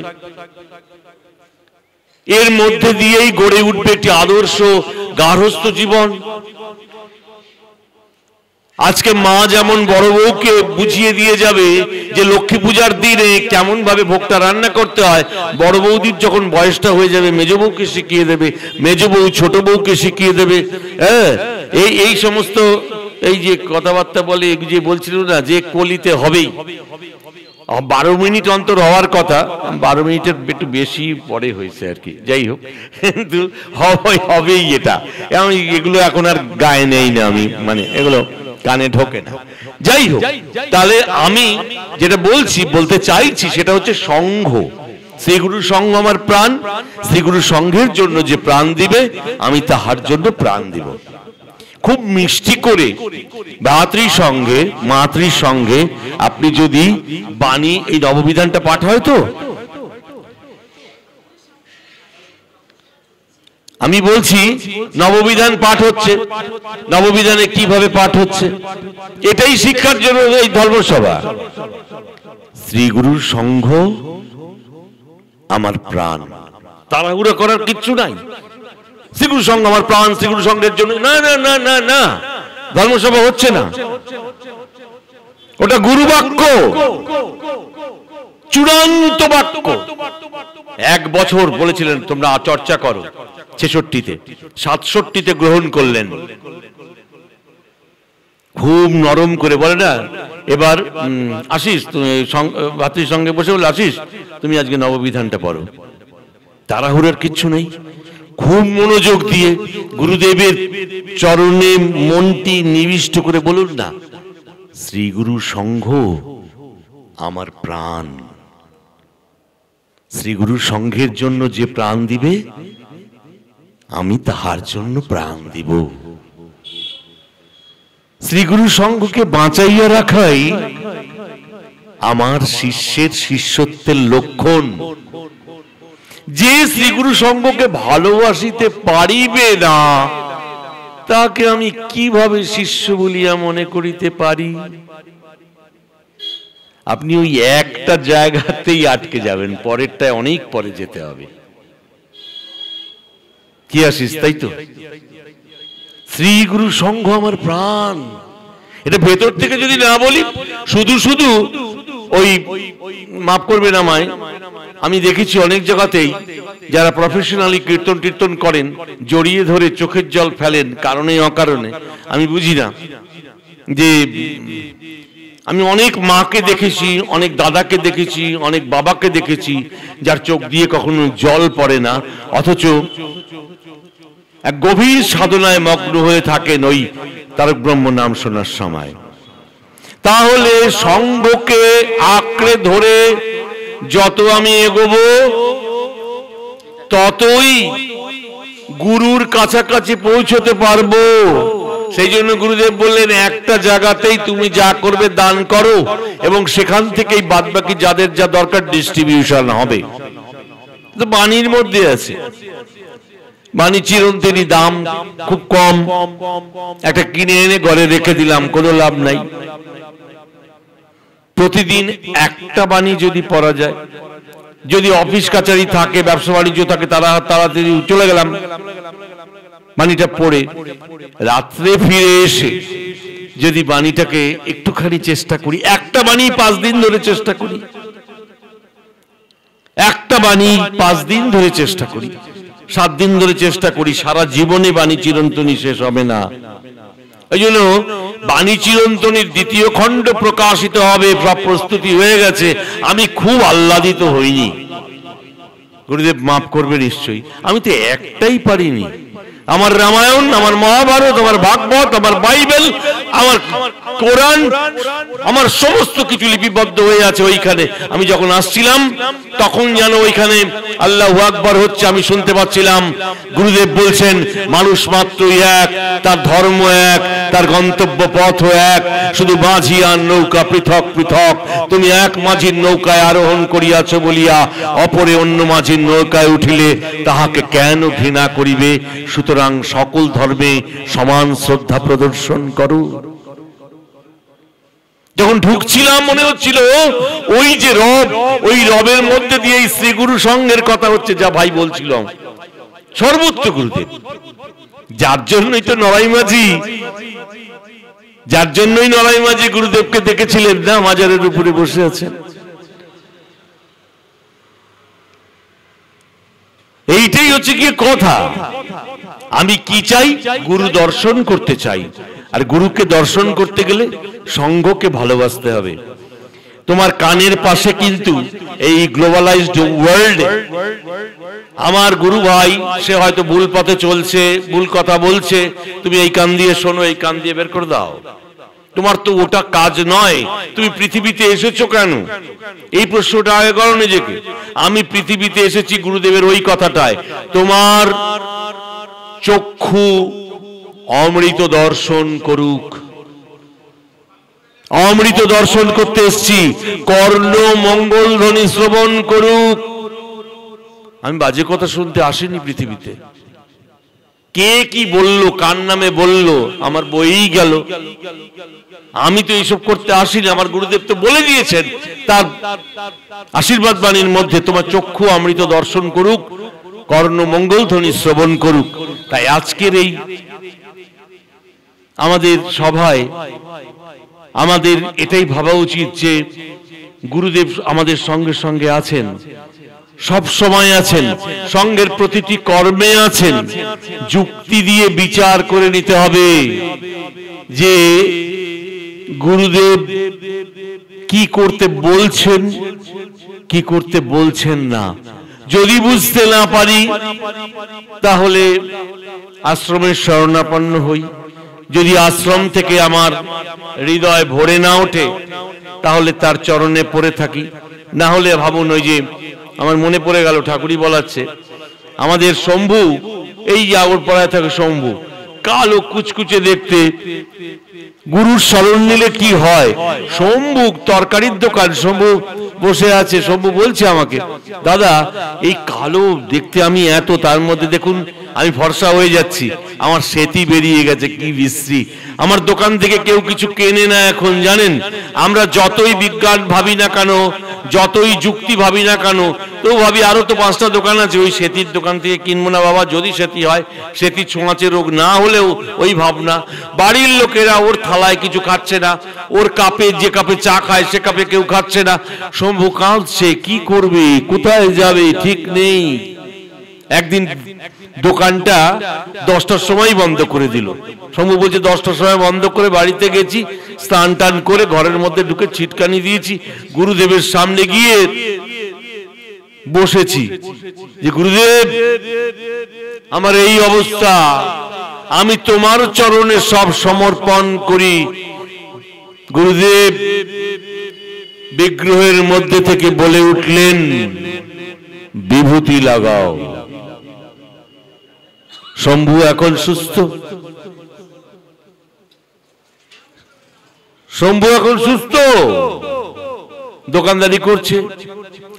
এর মধ্যে দিয়েই গড়ে উঠবে একটি আদর্শ গার্হস্থ্য জীবন। আজকে মা যেমন বড় বউকে বুঝিয়ে দিয়ে যাবে যে লক্ষ্মী পূজার দিনে কেমন ভাবে ভোগটা রান্না করতে হয়, বড় বৌদির যখন বয়সটা হয়ে যাবে মেজ বউকে শিখিয়ে দেবে, মেজ বউ ছোট বউকে শিখিয়ে দেবে। হ্যাঁ, এই সমস্ত এই যে কথাবার্তা বলে, যে বলছিল না যে কলিতে হবেই, 12 মিনিট অন্তর হওয়ার কথা, 12 মিনিটের একটু বেশি পরে হয়েছে আর কি। যাই হোক, কিন্তু হবেই এটা। আমি এগুলো এখন আর গায়ে নেই না, আমি মানে এগুলো কানে ঢোকে না। যাই হোক, তাহলে আমি যেটা বলতে চাইছি সেটা হচ্ছে সংঘ। শ্রীগুরু সংঘ আমার প্রাণ। শ্রীগুরু সংঘের জন্য যে প্রাণ দিবে, আমি তাহার জন্য প্রাণ দিব। খুব মিষ্টি করে ভ্রাতৃসঙ্গে মাতৃসঙ্গে আপনি যদি বাণী, এই নববিধানটা পাঠ হয় তো, আমি বলছি নববিধান পাঠ হচ্ছে, নববিধানে কিভাবে পাঠ হচ্ছে এটাই শিক্ষার জন্য এই ধর্মসভা। শ্রীগুরুর সংঘ আমার প্রাণ, তাড়াহুড়ো করার কিচ্ছু নাই। শ্রীগুরু সংঘ আমার প্রাণ, শ্রীগুরু সংঘের জন্য না না না না না, ধর্মসভা হচ্ছে না। ওটা গুরু বাক্য, চূড়ান্ত বাক্য। 1 বছর বলেছিলেন তোমরা চর্চা করো, 66-তে 67-তে গ্রহণ করলেন। খুব নরম করে বলে না, এবার আশিস তুমি ভাতৃর সঙ্গে বসে বলে, আশিস তুমি আজকে নববিধানটা পড়ো। তাড়াহুড়োর কিচ্ছু নেই, খুব মনোযোগ দিয়ে গুরুদেবের চরণে মনটি নিবিষ্ট করে বলুন না, শ্রীগুরু সংঘ আমার প্রাণ। শ্রীগুরু সংঘের জন্য যে প্রাণ দিবে, আমি তাহার জন্য প্রাণ দিব। শ্রীগুরু সংঘকে বাঁচাইয়া রাখাই আমার শিষ্যের শিষ্যত্বের লক্ষণ। যে শ্রীগুরু সংঘকে ভালোবাসিতে পারিবে না, তাকে আমি কিভাবে শিষ্য বলিয়া মনে করিতে পারি? আপনি ওই একটা জায়গাতেই আটকে যাবেন, পরেরটায় অনেক পরে যেতে হবে। কি আসিস, তাই তো? শ্রীগুরু সংঘ আমার প্রাণ, এটা ভেতর থেকে যদি না বলি, শুধু শুধু ওই, মাফ করবেন আমায়, আমি দেখেছি অনেক জায়গাতেই যারা প্রফেশনালি কীর্তন টির্তন করেন, জড়িয়ে ধরে চোখের জল ফেলেন কারণে অকারণে। আমি বুঝি না যে, আমি অনেক মাকে দেখেছি, অনেক দাদাকে দেখেছি, অনেক বাবাকে দেখেছি যার চোখ দিয়ে কখনো জল পড়ে না, অথচ এক গভীর সাধনায় মগ্ন হয়ে থাকেন ওই তারক ব্রহ্ম নাম শোনার সময়। তাহলে সংঘকে আঁকড়ে ধরে যত আমি এগোবো, ততই গুরুর কাছাকাছি পৌঁছতে পারবো। সেই জন্য গুরুদেব বললেন, একটা জায়গাতেই তুমি যা করবে দান করো, এবং সেখান থেকেই বাদবাকি যাদের যা দরকার ডিস্ট্রিবিউশন হবে। তো বাণীর মধ্যে আছে, বাণী চিরন্তনী, দাম খুব কম, একটা কিনে এনে ঘরে রেখে দিলাম, কোনো লাভ নাই। প্রতিদিন একটা বাণী যদি পড়া যায়, যদি অফিস কাচারি থাকে, ব্যবসা বাণিজ্য থাকে, তাড়াতাড়ি চলে গেলাম, বাণীটা পড়ে রাত্রে ফিরে এসে যদি বাণীটাকে একটুখানি চেষ্টা করি, একটা বাণী 5 দিন ধরে চেষ্টা করি, একটা বাণী 5 দিন ধরে চেষ্টা করি, 7 দিন ধরে চেষ্টা করি, সারা জীবনে বাণী চিরন্তনী শেষ হবে না। এই জন্য বাণী চিরন্তনীর 2য় খণ্ড প্রকাশিত হবে, সব প্রস্তুতি হয়ে গেছে। আমি খুব আহ্লাদিত হইনি, গুরুদেব মাফ করবে নিশ্চয়ই, আমি তো একটাই পারিনি। আমার রামায়ণ, আমার মহাভারত, আমার ভাগবত, আমার বাইবেল, আমার কোরআন, আমার সমস্ত কিছু লিপিবদ্ধ হয়ে আছে ওইখানে। আমি যখন আসছিলাম তখন যেন ওইখানে আল্লাহু আকবার হচ্ছে, আমি শুনতে পাচ্ছিলাম। গুরুদেব বলছেন, মানুষ মাত্র এক, তার ধর্ম এক, তার গন্তব্য পথ এক, শুধু মাঝি আর নৌকা পৃথক পৃথক। তুমি এক মাঝির নৌকায় আরোহণ করিয়াছ বলিয়া অপরে অন্য মাঝির নৌকায় উঠিলে তাহাকে কেন ঘৃণা করিবে? সুতরাং সকল ধর্মে সমান শ্রদ্ধা প্রদর্শন করো। যখন ঢুকছিলাম মনে হচ্ছিল ওই যে রব, ওই রবের মধ্যে দিয়ে এই শ্রী গুরু সঙ্গের কথা হচ্ছে, যা ভাই বলছিলাম, সর্বোচ্চ গুরুদেব, যার জন্যই তো নড়াই মাঝি, যার জন্যই নড়াই মাঝি গুরুদেবকে দেখেছিলেন না মাজারের উপরে বসে আছেন। এইটাই হচ্ছে কি কথা। আমি কি চাই? গুরু দর্শন করতে চাই। আর গুরুকে দর্শন করতে গেলে সঙ্গকে ভালোবাসতে হবে। তোমার কানের পাশে কিন্তু এই গ্লোবালাইজড ওয়ার্ল্ড আমার গুরু ভাই, সে হয়তো ভুল পথে চলছে, ভুল কথা বলছে, তুমি এই কান দিয়ে শোনো, এই কান দিয়ে বের করে দাও। তোমার তো ওটা কাজ নয়। তুমি পৃথিবীতে এসেছো কেন? এই প্রশ্নটা আগে করো নিজেকে। আমি পৃথিবীতে এসেছি গুরুদেবের ওই কথাটায়, তোমার চক্ষু অমৃত দর্শন করুক। অমৃত দর্শন করতে এসছি, কর্ণ মঙ্গল ধ্বনি শ্রবণ করুক। আমি বাজে কথা শুনতে আসিনি পৃথিবীতে। কে কি বলল, কার নামে বলল, আমার বইই গেল। আমি তো এইসব করতে আসিনি। আমার গুরুদেব তো বলে দিয়েছেন তার আশীর্বাদ বাণীর মধ্যে, তোমার চক্ষু অমৃত দর্শন করুক, কর্ণ মঙ্গল ধ্বনি শ্রবণ করুক। তাই আজকের এই আমাদের সভায় আমাদের এটাই ভাবা উচিত যে গুরুদেব আমাদের সঙ্গে সঙ্গে আছেন, সব সময় আছেন, সঙ্গের প্রতিটি কর্মে আছেন। যুক্তি দিয়ে বিচার করে নিতে হবে যে গুরুদেব কি করতে বলছেন, কি করতে বলছেন না। যদি বুঝতে না পারি তাহলে আশ্রমের শরণাপন্ন হই। যদি আশ্রম থেকে আমার হৃদয় ভরে না ওঠে তাহলে তার চরণে পড়ে থাকি। না হলে ভাবুন, ওই যে আমার মনে পড়ে গেল, ঠাকুরই বলাচ্ছে, আমাদের শম্ভু, এই জাগর পড়ায় থাকে শম্ভু, কালো কুচকুচে দেখতে, গুরুর শরণ নিলে কি হয়? শম্ভু তরকারির দোকান, শম্ভু বসে আছে, শম্ভু বলছে আমাকে, দাদা এই কালো দেখতে আমি এত, তার মধ্যে দেখুন আমি ফর্সা হয়ে যাচ্ছি, আমার সেতি বেরিয়ে গেছে, কি বিশ্রী। আমার দোকান থেকে কেউ কিছু কেনে না এখন, জানেন? আমরা যতই বিজ্ঞান ভাবি না কেন, যতই যুক্তি ভাবি না কেন, তো ভাবি আরো তো 5টা দোকান আছে, ওই সেতির দোকান থেকে কিনবো না বাবা। যদি সেতি হয়, সেতি ছোঁয়াচে রোগ না হলেও ওই ভাবনা। বাড়ির লোকেরা ওর থালায় কিছু খাচ্ছে না, ওর কাপে, যে কাপে চা খায় সে কাপে কেউ খাচ্ছে না। শম্ভু কাঁদছে, কি করবে, কোথায় যাবে, ঠিক নেই। একদিন দোকানটা 10টার সময় বন্ধ করে দিল। শম্ভু বলছে 10টার সময় বন্ধ করে বাড়িতে গেছি, স্নান টান করে ঘরের মধ্যে ঢুকে ছিটকানি দিয়েছি, গুরুদেবের সামনে গিয়ে বসেছি যে গুরুদেব আমার এই অবস্থা, আমি তোমার চরণে সব সমর্পণ করি। গুরুদেব বিগ্রহের মধ্যে থেকে বলে উঠলেন, বিভূতি লাগাও। শম্ভু এখন সুস্থ, শম্ভু এখন সুস্থ, দোকানদারি করছে।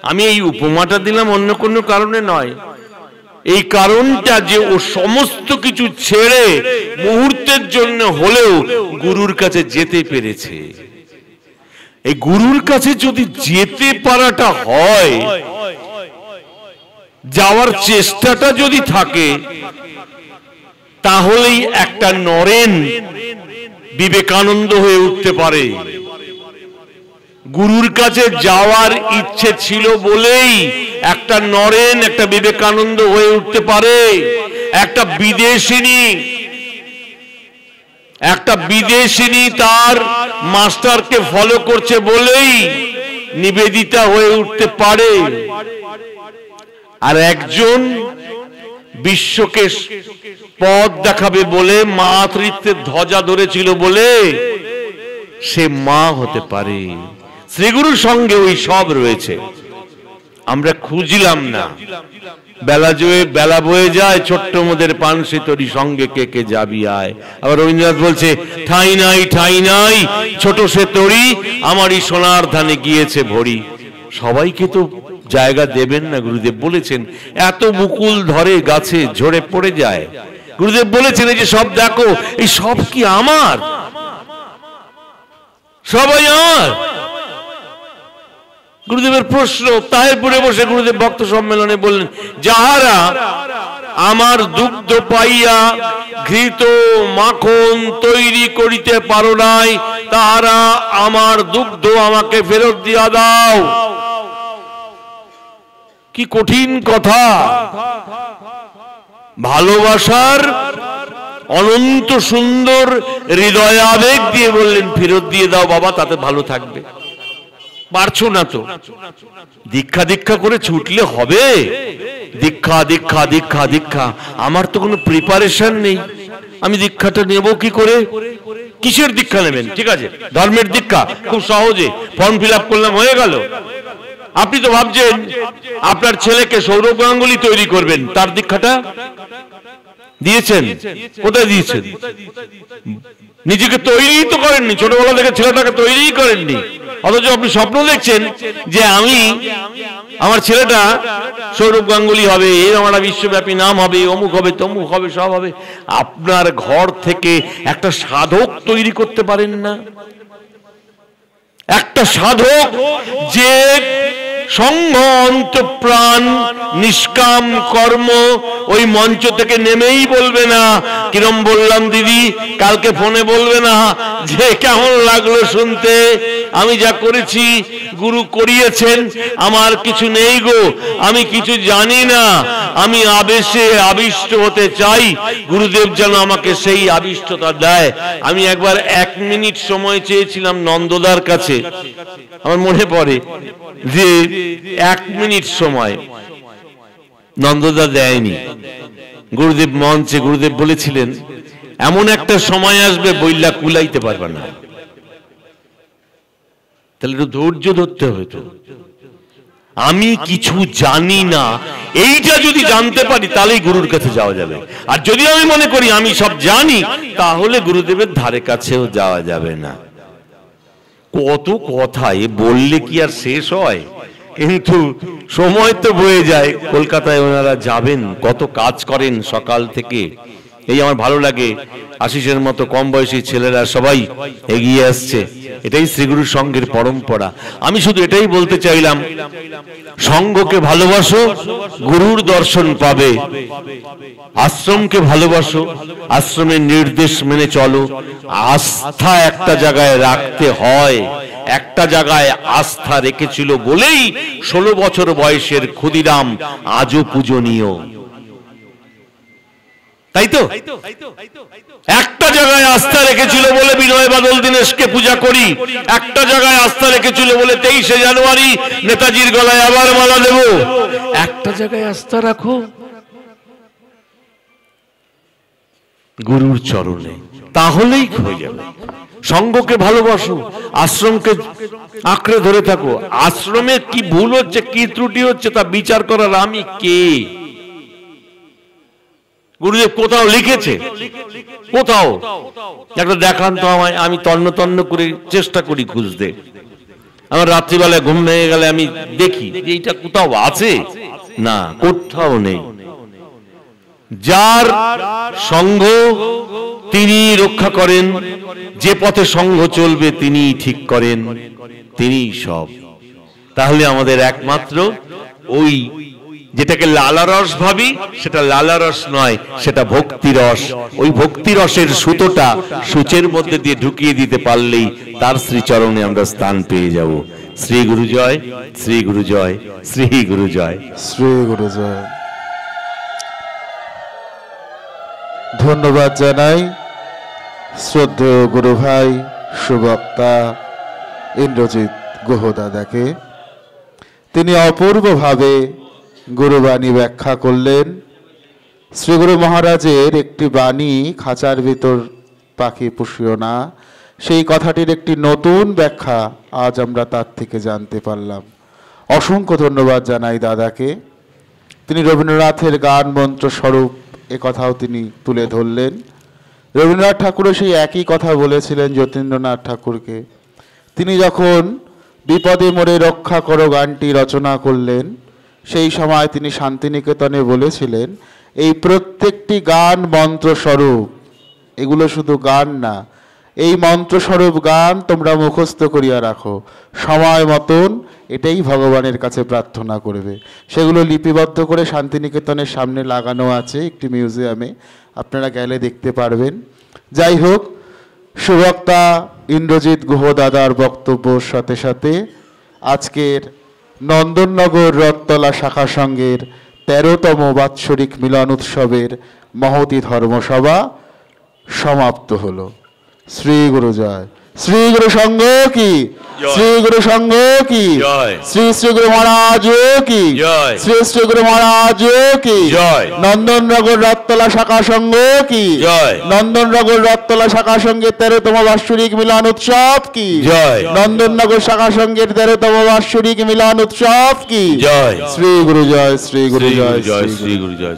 আমি এই উপমাটা দিলাম অন্য কোনো কারণে নয়, এই কারণটা যে ও সমস্ত কিছু ছেড়ে মুহূর্তের জন্য হলেও গুরুর কাছে যেতে পেরেছে। এই গুরুর কাছে যদি যেতে পারাটা হয়, যাওয়ার চেষ্টাটা যদি থাকে, তাহলেই একটা নরেন বিবেকানন্দ হয়ে উঠতে পারে। গুরুর কাছে যাওয়ার ইচ্ছে ছিল বলেই একটা নরেন, একটা বিবেকানন্দ হয়ে উঠতে পারে। একটা বিদেশিনী তার মাস্টারকে ফলো করছে বলেই নিবেদিতা হয়ে উঠতে পারে। আর একজন বিশ্বকে পথ দেখাবে বলে, মাতৃত্বের ধ্বজা ধরেছিল বলে সে মা হতে পারে। শ্রীগুরুর সঙ্গে ওই সব রয়েছে, আমরা খুঁজলাম না। বেলা বয়ে যায়, ছোট্ট মোদের পানসি তরি সঙ্গে কে কে যাবি আয়। আবার রবীন্দ্রনাথ বলছে, ঠাই নাই ঠাই নাই ছোট সে তরি, আমারই সোনার ধানে গিয়েছে ভরি। সবাইকে তো জায়গা দেবেন না, গুরুদেব বলেছেন। এত মুকুল ধরে গাছে ঝরে পড়ে যায়, গুরুদেব বলেছেন এই যে সব দেখো, এই সব কি আমার? সবাই আমার। গুরুদেবের প্রশ্ন, তাহেরপুরে বসে গুরুদেব ভক্ত সম্মেলনে বললেন, যাহারা আমার দুগ্ধ পাইয়া ঘৃত মাখন তৈরি করিতে পারো নাই, তাহারা আমার দুগ্ধ আমাকে ফেরত দিয়া দাও। কি কঠিন কথা! ভালোবাসার অনন্ত সুন্দর হৃদয় আবেগ দিয়ে বললেন, ফেরত দিয়ে দাও বাবা, তাতে ভালো থাকবে। পারছো না তো দীক্ষা দীক্ষা করে ছুটলে হবে? দীক্ষা দীক্ষা দীক্ষা দীক্ষা, আমার তো কোনো প্রিপারেশন নেই, আমি দীক্ষাটা নেব কি করে? কিসের দীক্ষা নেবেন? ঠিক আছে, ধর্মের দীক্ষা খুব সহজে ফর্ম ফিল আপ করলাম, হয়ে গেল। আপনি তো ভাবছেন আপনার ছেলেকে সৌরভ গাঙ্গুলি তৈরি করবেন, তার দীক্ষাটা দিয়েছেন? কোথায় দিয়েছেন? নিজেকে তৈরি তো করেননি, ছোটবেলা থেকে ছেলেটাকে তৈরি করেননি। অথচ আপনি স্বপ্ন দেখছেন যে আমার ছেলেটা সৌরভ গাঙ্গুলি হবে, আমার বিশ্বব্যাপী নাম হবে, অমুক হবে, তমুক হবে, সব হবে। আপনার ঘর থেকে একটা সাধক তৈরি করতে পারেন না? একটা সাধক যে সংঘ অন্তঃপ্রাণ নিষ্কাম কর্ম ওই মঞ্চ থেকে নেমেই বলবে না, কিরম বললাম দিদি, কালকে ফোনে বলবে না যে কেমন লাগলো শুনতে, আমি যা করেছি গুরু করিয়েছেন, আমার কিছু নেই গো, আমি কিছু জানি না, আমি আবেশে আবিষ্ট হতে চাই, গুরুদেব যেন আমাকে সেই আবিষ্টতা দেয়। আমি একবার 1 মিনিট সময় চেয়েছিলাম নন্দদার কাছে, আমার মনে পড়ে যে 1 মিনিট সময় নন্দদা দেয়নি। গুরুদেব মঞ্চে গুরুদেব বলেছিলেন, এমন একটা সময় আসবে বইলা কুলাইতে পারবে না। তাহলে একটু ধৈর্য ধরতে হতো। আমি কিছু জানি না, এইটা যদি জানতে পারি তাহলেই গুরুর কাছে যাওয়া যাবে। আর যদি আমি মনে করি আমি সব জানি, তাহলে গুরুদেবের ধারে কাছেও যাওয়া যাবে না। কত কথা এ বললে কি আর শেষ হয়? কিন্তু সময় তো বয়ে যায়। কলকাতায় ওনারা যাবেন, কত কাজ করেন সকাল থেকে। এই আমার ভালো লাগে, আশিসের মতো কম বয়সী ছেলেরা সবাই এগিয়ে আসছে, এটাই শ্রীগুরু সংঘের পরম্পরা। আমি শুধু এটাই বলতে চাইলাম, সংঘকে ভালোবাসো, গুরুর দর্শন পাবে। আশ্রমকে ভালোবাসো, আশ্রমের নির্দেশ মেনে চলো। আস্থা একটা জায়গায় রাখতে হয়, একটা জায়গায় আস্থা রেখেছিল বলেই 16 বছর বয়সের ক্ষুদিরাম আজও পূজনীয়। তাই তো? একটা জায়গায় আস্থা রেখেছিল বলে বিনয় বাদল দীনেশকে পূজা করি, একটা জায়গায় আস্থা রেখেছিল বলে 23শে জানুয়ারি নেতাজির গলায় আবার মালা দেব। একটা জায়গায় আস্থা রাখো, গুরুর চরণে, তাহলেই হয়ে যাবে। সংঘকে ভালোবাসো, আশ্রমকে আঁকড়ে ধরে থাকো। আশ্রমে কি ভুল হচ্ছে, কি ত্রুটি হচ্ছে, তা বিচার করার আমি কে? গুরুদেব কোথাও লিখেছে? কোথাও একটা দেখান তো আমায়, আমি তন্ন তন্ন করে চেষ্টা করি খুঁজতে। আমার রাত্রিবেলায় ঘুম ভেঙে গেলে আমি দেখি যে এইটা কোথাও আছে না, কোথাও নেই। যার সংঘ তিনি রক্ষা করেন, যে পথে সংঘ চলবে তিনি ঠিক করেন, তিনি সব। তাহলে আমাদের একমাত্র ওই যেটাকে লালারস ভাবি, সেটা লালারস নয়, সেটা ভক্তিরস। ওই ভক্তিরসের সুতোটা সূচের মধ্যে দিয়ে ঢুকিয়ে দিতে পারলেই তার শ্রীচরণে আমরা স্থান পেয়ে যাব। শ্রী গুরু জয়, শ্রী গুরু জয়, শ্রী গুরু জয়, শ্রী গুরু জয়। ধন্যবাদ জানাই শ্রদ্ধেয় গুরু ভাই সুবক্তা ইন্দ্রজিৎ গুহ দাদাকে। তিনি অপূর্বভাবে গুরুবাণী ব্যাখ্যা করলেন। শ্রীগুরু মহারাজের একটি বাণী, খাঁচার ভিতর পাখি পুষিও না, সেই কথাটির একটি নতুন ব্যাখ্যা আজ আমরা তার থেকে জানতে পারলাম। অসংখ্য ধন্যবাদ জানাই দাদাকে। তিনি রবীন্দ্রনাথের গান মন্ত্র স্বরূপ এ কথাও তিনি তুলে ধরলেন। রবীন্দ্রনাথ ঠাকুরও সেই একই কথা বলেছিলেন যতীন্দ্রনাথ ঠাকুরকে। তিনি যখন বিপদে মোরে রক্ষা করো গানটি রচনা করলেন, সেই সময় তিনি শান্তিনিকেতনে বলেছিলেন এই প্রত্যেকটি গান মন্ত্রস্বরূপ, এগুলো শুধু গান না, এই মন্ত্রস্বরূপ গান তোমরা মুখস্থ করিয়া রাখো, সময় মতন এটাই ভগবানের কাছে প্রার্থনা করবে। সেগুলো লিপিবদ্ধ করে শান্তিনিকেতনের সামনে লাগানো আছে একটি মিউজিয়ামে, আপনারা গেলে দেখতে পারবেন। যাই হোক, সুবক্তা ইন্দ্রজিৎ গুহ দাদার বক্তব্যর সাথে সাথে আজকের নন্দননগর রথতলা শাখা সংঘের ১৩তম বাৎসরিক মিলন উৎসবের মহতী ধর্মসভা সমাপ্ত হলো। শ্রী গুরু জয়। শ্রী গুরু সংঘ কি, শ্রী গুরু সংঘ কি, শ্রী শ্রী গুরু মহারাজ কি, শ্রী শ্রী গুরু মহারাজ কি, নন্দননগর রথতলা শাখা সংঘ কি, নন্দননগর রথতলা শাখা সংঘের ১৩তম বাৎসরিক মিলন উৎসব কি, নন্দননগর শাখা সংঘের ১৩তম বাৎসরিক মিলন উৎসব কি। শ্রী গুরু জয়, শ্রী গুরু জয়, শ্রী গুরু জয়।